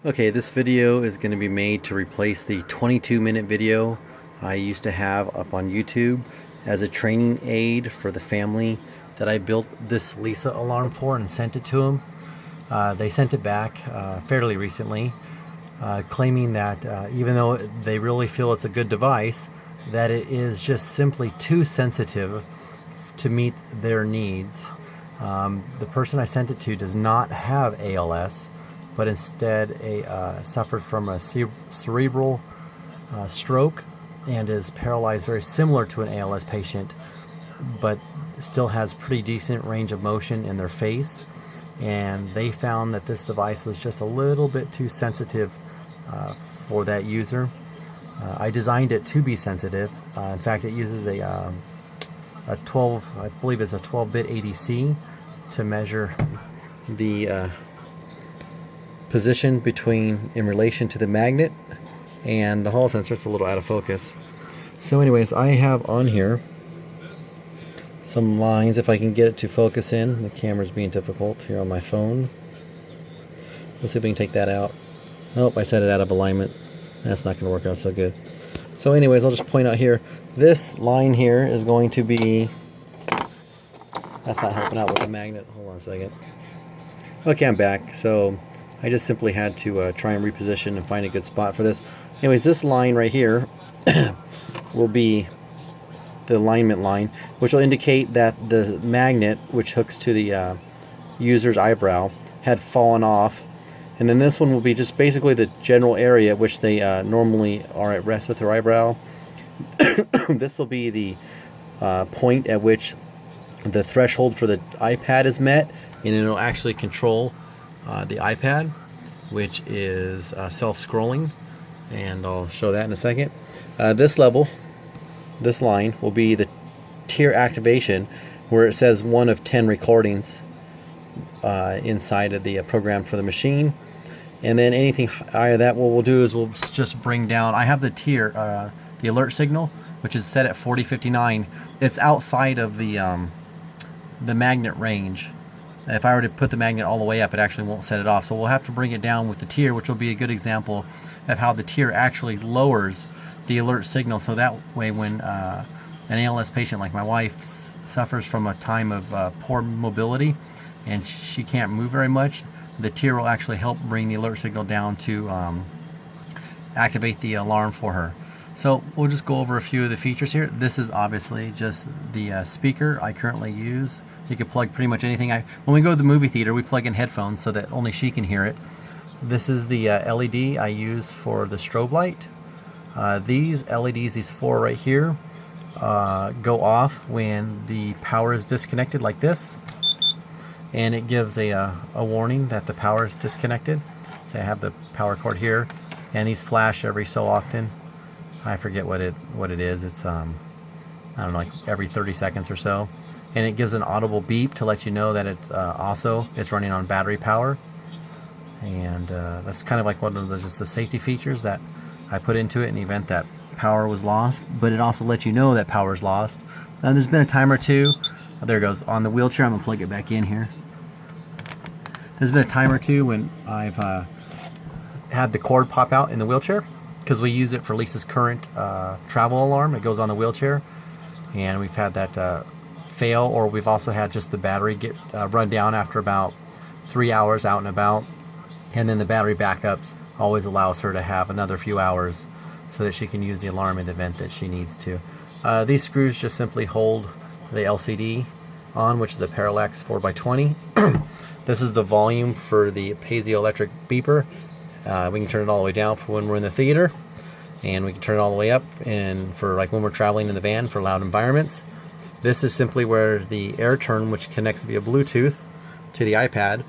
Okay, this video is going to be made to replace the 22-minute video I used to have up on YouTube as a training aid for the family that I built this Lisa alarm for and sent it to them. They sent it back fairly recently, claiming that even though they really feel it's a good device, that it is just simply too sensitive to meet their needs. The person I sent it to does not have ALS, but instead suffered from a cerebral stroke and is paralyzed, very similar to an ALS patient, but still has pretty decent range of motion in their face. And they found that this device was just a little bit too sensitive for that user. I designed it to be sensitive. In fact, it uses a 12, I believe it's a 12-bit ADC to measure the position in relation to the magnet and the Hall sensor. It's a little out of focus. So anyways, I have on here some lines, if I can get it to focus in. The camera's being difficult here on my phone. Let's see if we can take that out. Nope, I set it out of alignment. That's not going to work out so good. So anyways, I'll just point out here, this line here is going to be, that's not helping out with the magnet. Hold on a second. Okay, I'm back. So I just simply had to try and reposition and find a good spot for this. Anyways, this line right here will be the alignment line, which will indicate that the magnet, which hooks to the user's eyebrow, had fallen off. And then this one will be just basically the general area at which they normally are at rest with their eyebrow. This will be the point at which the threshold for the iPad is met, and it'll actually control the iPad, which is self-scrolling, and I'll show that in a second. This level, this line, will be the tier activation, where it says 1 of 10 recordings inside of the program for the machine. And then anything higher that, what we'll do is we'll just bring down, I have the tier, the alert signal, which is set at 4059. It's outside of the magnet range. If I were to put the magnet all the way up, it actually won't set it off. So we'll have to bring it down with the tier, which will be a good example of how the tier actually lowers the alert signal. So that way when an ALS patient like my wife suffers from a time of poor mobility and she can't move very much, the tier will actually help bring the alert signal down to activate the alarm for her. So we'll just go over a few of the features here. This is obviously just the speaker I currently use. You can plug pretty much anything. When we go to the movie theater, we plug in headphones so that only she can hear it. This is the LED I use for the strobe light. These LEDs, these 4 right here, go off when the power is disconnected, like this. And it gives a warning that the power is disconnected. So I have the power cord here, and these flash every so often. I forget what it is. It's I don't know, like every 30 seconds or so. And it gives an audible beep to let you know that it's running on battery power. And that's kind of like one of the safety features that I put into it in the event that power was lost. But it also lets you know that power is lost. Now there's been a time or two. There it goes on the wheelchair. I'm gonna plug it back in here. There's been a time or two when I've had the cord pop out in the wheelchair, because we use it for Lisa's current travel alarm. It goes on the wheelchair, and we've had that fail, or we've also had just the battery get run down after about 3 hours out and about, and then the battery backups always allows her to have another few hours so that she can use the alarm in the event that she needs to. These screws just simply hold the LCD on, which is a Parallax 4x20. This is the volume for the piezoelectric beeper. We can turn it all the way down for when we're in the theater, and we can turn it all the way up and for like when we're traveling in the van for loud environments. This is simply where the air turn, which connects via Bluetooth to the iPad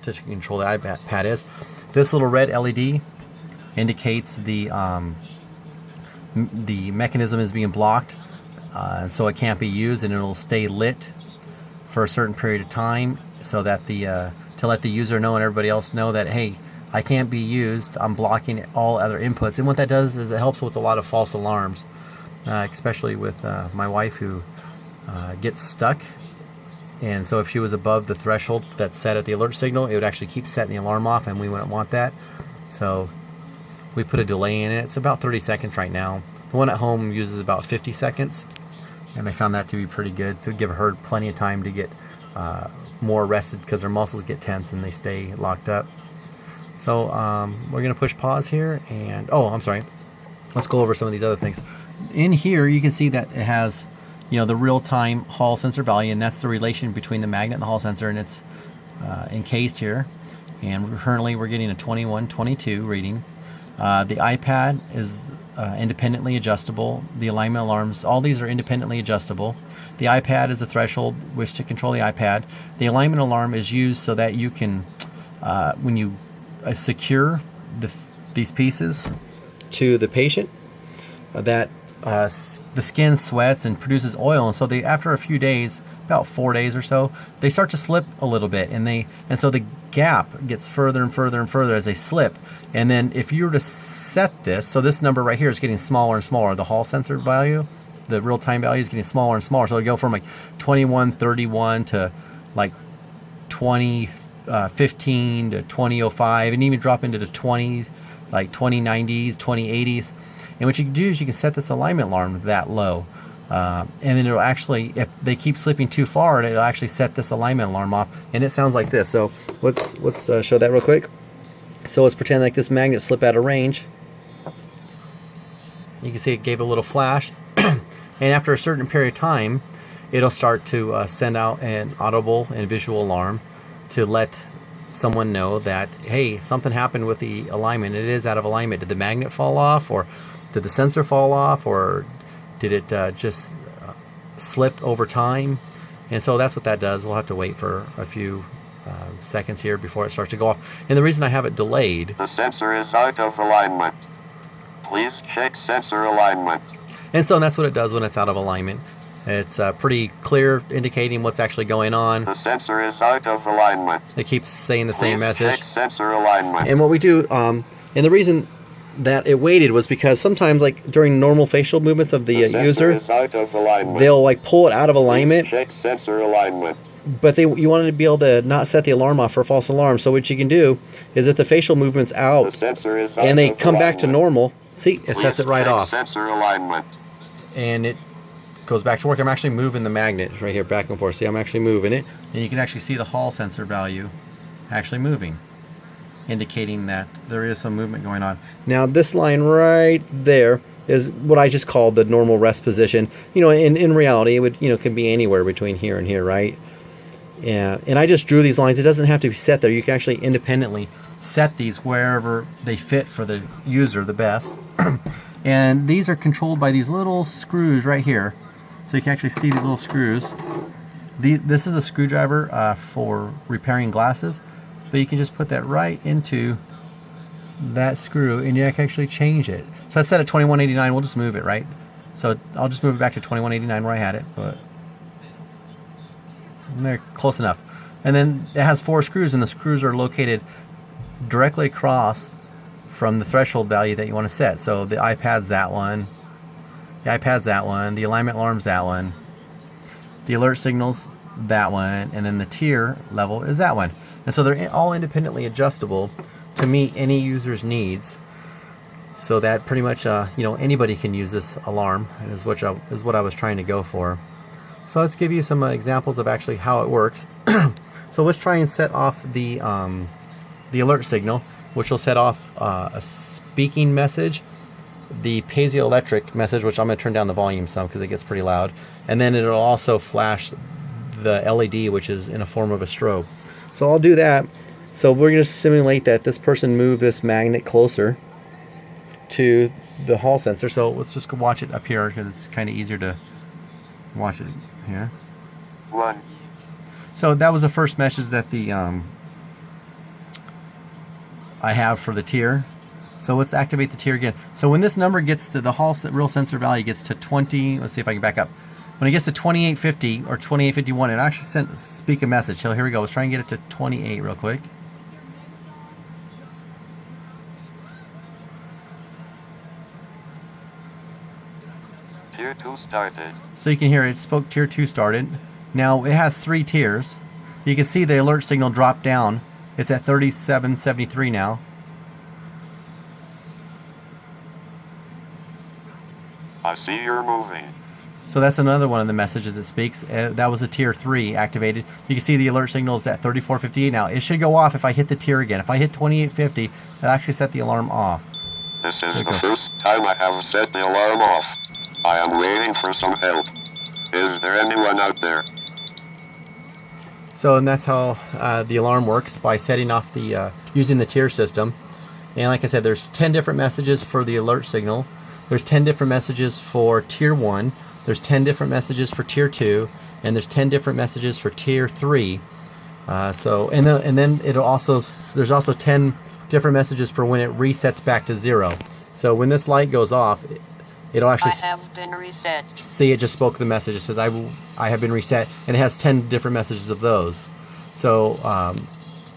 to control the iPad is. This little red LED indicates the mechanism is being blocked, and so it can't be used, and it'll stay lit for a certain period of time, so that to let the user know and everybody else know that, hey, I can't be used, I'm blocking all other inputs. And what that does is it helps with a lot of false alarms, especially with my wife, who gets stuck And so if she was above the threshold that's set at the alert signal, it would actually keep setting the alarm off, and we wouldn't want that. So we put a delay in it. It's about 30 seconds right now. The one at home uses about 50 seconds, and I found that to be pretty good to give her plenty of time to get more rested, because her muscles get tense and they stay locked up. So we're gonna push pause here, and oh, I'm sorry. Let's go over some of these other things. In here, you can see that it has, you know, the real-time Hall sensor value, and that's the relation between the magnet and the Hall sensor, and it's encased here. And currently, we're getting a 2122 reading. The iPad is independently adjustable. The alignment alarms, all these are independently adjustable. The iPad is the threshold which to control the iPad. The alignment alarm is used so that you can, when you secure these pieces to the patient, that the skin sweats and produces oil, and so they, after a few days, about 4 days or so, they start to slip a little bit, and so the gap gets further and further and further as they slip. And then if you were to set this, so this number right here is getting smaller and smaller, the Hall sensor value, the real-time value is getting smaller and smaller, so it'll go from like 2131 to like 2015 to 2005, and even drop into the 20s, like 2090s, 2080s. And what you can do is you can set this alignment alarm that low, and then it'll actually, if they keep slipping too far, it'll actually set this alignment alarm off, and it sounds like this. So let's show that real quick. So let's pretend like this magnet slipped out of range. You can see it gave a little flash, and after a certain period of time, it'll start to send out an audible and visual alarm to let someone know that, hey, something happened with the alignment. It is out of alignment. Did the magnet fall off, or did the sensor fall off, or did it just slip over time? And so that's what that does. We'll have to wait for a few seconds here before it starts to go off. And the reason I have it delayed, the sensor is out of alignment. Please check sensor alignment. And so that's what it does when it's out of alignment. It's pretty clear, indicating what's actually going on. The sensor is out of alignment. It keeps saying the Please same message. check sensor alignment. And what we do, and the reason that it waited was because sometimes, like during normal facial movements of the user, is out of alignment. they'll like pull it out of alignment. Please check sensor alignment. But you wanted to be able to not set the alarm off for a false alarm. So what you can do is, if the facial movement's The out sensor is out and they of come back to alignment. normal, see, it Please sets it right check off, sensor alignment. and it goes back to work. I'm actually moving the magnet right here back and forth. See, I'm actually moving it, and you can actually see the Hall sensor value actually moving, indicating that there is some movement going on. Now this line right there is what I just called the normal rest position. You know, in reality, it would, you know, can be anywhere between here and here, right? Yeah, and I just drew these lines. It doesn't have to be set there. You can actually independently set these wherever they fit for the user the best. And these are controlled by these little screws right here. So you can actually see these little screws. This is a screwdriver for repairing glasses, but you can just put that right into that screw, and you can actually change it. So I set at 2189. We'll just move it, right? So I'll just move it back to 2189 where I had it, but they're close enough. And then it has 4 screws, and the screws are located directly across from the threshold value that you want to set. So the iPad's that one, the alignment alarm's that one, the alert signal's that one, and then the tier level is that one. And so they're all independently adjustable to meet any user's needs, so that pretty much you know, anybody can use this alarm, is what I was trying to go for. So let's give you some examples of actually how it works. So let's try and set off the alert signal, which will set off a speaking message, the piezoelectric message, which I'm going to turn down the volume some because it gets pretty loud, and then it'll also flash the LED, which is in a form of a strobe. So I'll do that. So we're going to simulate that this person moved this magnet closer to the Hall sensor. So let's just go watch it up here, because it's kind of easier to watch it here. 1. So that was the first message that the I have for the tier. So let's activate the tier again. So when this number gets to the Hall real sensor value gets to 20, let's see if I can back up. When it gets to 2850 or 2851, it actually speak a message. So here we go. Let's try and get it to 28 real quick. Tier 2 started. So you can hear it spoke tier 2 started. Now it has 3 tiers. You can see the alert signal drop down. It's at 3773 now. I see you're moving. So that's another one of the messages it speaks. That was a tier 3 activated. You can see the alert signal is at 3458 now. It should go off if I hit the tier again. If I hit 2850, it actually set the alarm off. This is the first time I have set the alarm off. I am waiting for some help. Is there anyone out there? So, and that's how the alarm works, by setting off the using the tier system. And like I said, there's 10 different messages for the alert signal. There's 10 different messages for tier 1. There's 10 different messages for tier 2, and there's 10 different messages for tier 3. And then it'll also, there's also 10 different messages for when it resets back to 0. So when this light goes off, it'll actually I have been reset. see, it just spoke the message. It says I have been reset, and it has 10 different messages of those. So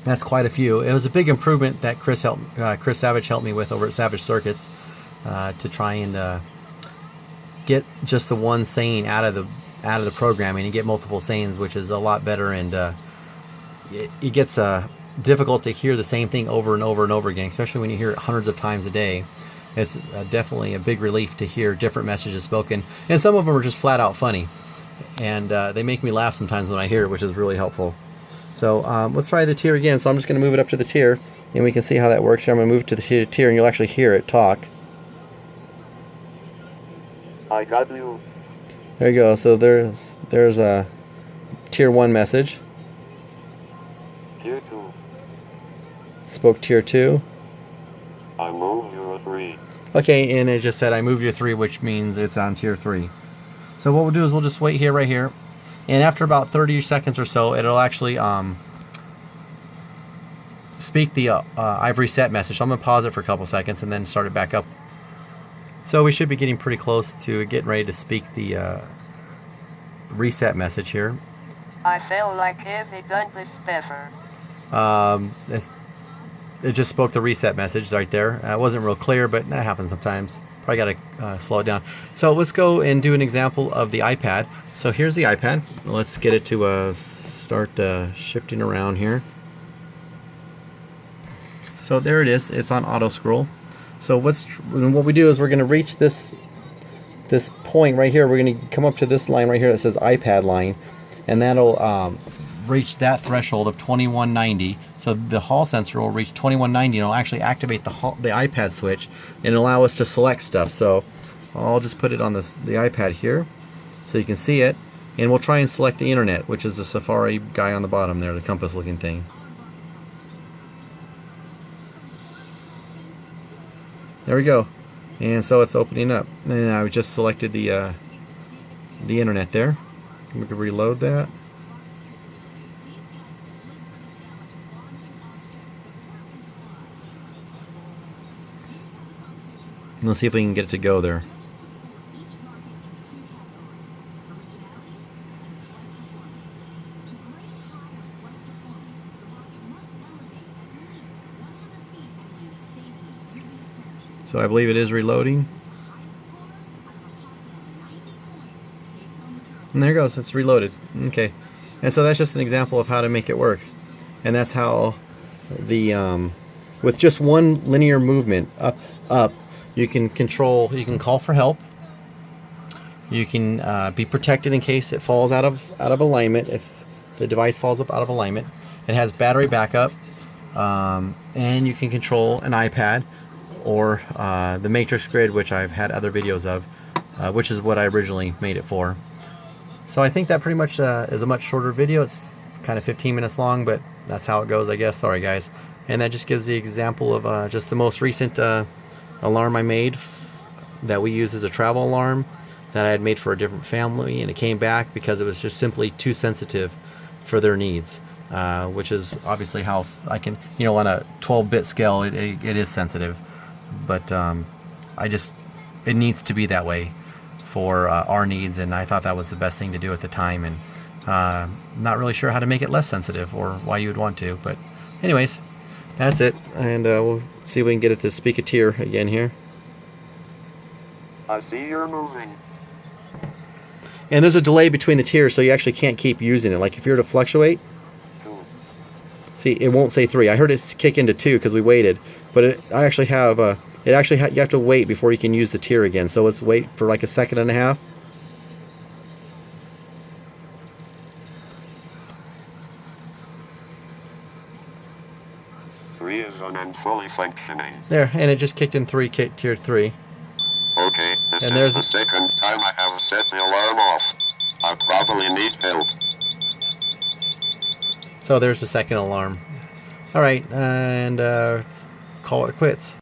that's quite a few. It was a big improvement that Chris Savage helped me with over at Savage Circuits to try and get just the one saying out of the programming and get multiple sayings, which is a lot better. And it gets difficult to hear the same thing over and over and over again, especially when you hear it hundreds of times a day. It's definitely a big relief to hear different messages spoken, and some of them are just flat out funny, and they make me laugh sometimes when I hear it, which is really helpful. So let's try the tier again. So I'm just going to move it up to the tier, and we can see how that works. I'm going to move it to the tier, and you'll actually hear it talk. I got you. There you go. So there's a tier 1 message. Tier 2. Spoke tier 2. I moved you a 3. Okay, and it just said I moved you 3, which means it's on tier 3. So what we'll do is we'll just wait here, right here, and after about 30 seconds or so, it'll actually speak the I've reset message. So I'm gonna pause it for a couple seconds and then start it back up. So we should be getting pretty close to getting ready to speak the reset message here. I feel like heavy done this before. It just spoke the reset message right there. It wasn't real clear, but that happens sometimes. Probably got to slow it down. So let's go and do an example of the iPad. So here's the iPad. Let's get it to start shifting around here. So there it is. It's on auto scroll. So what we do is we're going to reach this point right here. We're going to come up to this line right here that says iPad line, and that'll reach that threshold of 2190. So the hall sensor will reach 2190, and it'll actually activate the iPad switch and allow us to select stuff. So I'll just put it on the iPad here so you can see it, and we'll try and select the internet, which is the Safari guy on the bottom there, the compass looking thing. There we go. And so it's opening up, and I just selected the internet there. We can reload that. Let's see if we can get it to go there. So I believe it is reloading. And there it goes, it's reloaded. Okay. And so that's just an example of how to make it work. And that's how with just one linear movement, up, you can call for help. You can be protected in case it falls out of alignment, if the device falls out of alignment. It has battery backup, and you can control an iPad or the Matrix Grid, which I've had other videos of, which is what I originally made it for. So I think that pretty much is a much shorter video. It's kind of 15 minutes long, but that's how it goes, I guess. Sorry, guys. And that just gives the example of just the most recent alarm I made that we use as a travel alarm that I had made for a different family, and it came back because it was just simply too sensitive for their needs, which is obviously how I can, on a 12-bit scale, it is sensitive, but it needs to be that way for our needs, and I thought that was the best thing to do at the time, and not really sure how to make it less sensitive or why you would want to, but anyways, that's it, and we'll see if we can get it to speak a tier again here. I see you're moving. And there's a delay between the tiers, so you actually can't keep using it. Like if you were to fluctuate, 2. see, it won't say 3. I heard it kick into 2 because we waited, but I actually have you have to wait before you can use the tier again. So let's wait for like a second and a half. Three is on and fully functioning. There, and it just kicked in tier 3. Okay, this And is there's- the second time I have set the alarm off. I probably need help. So there's the second alarm. All right, and let's call it quits.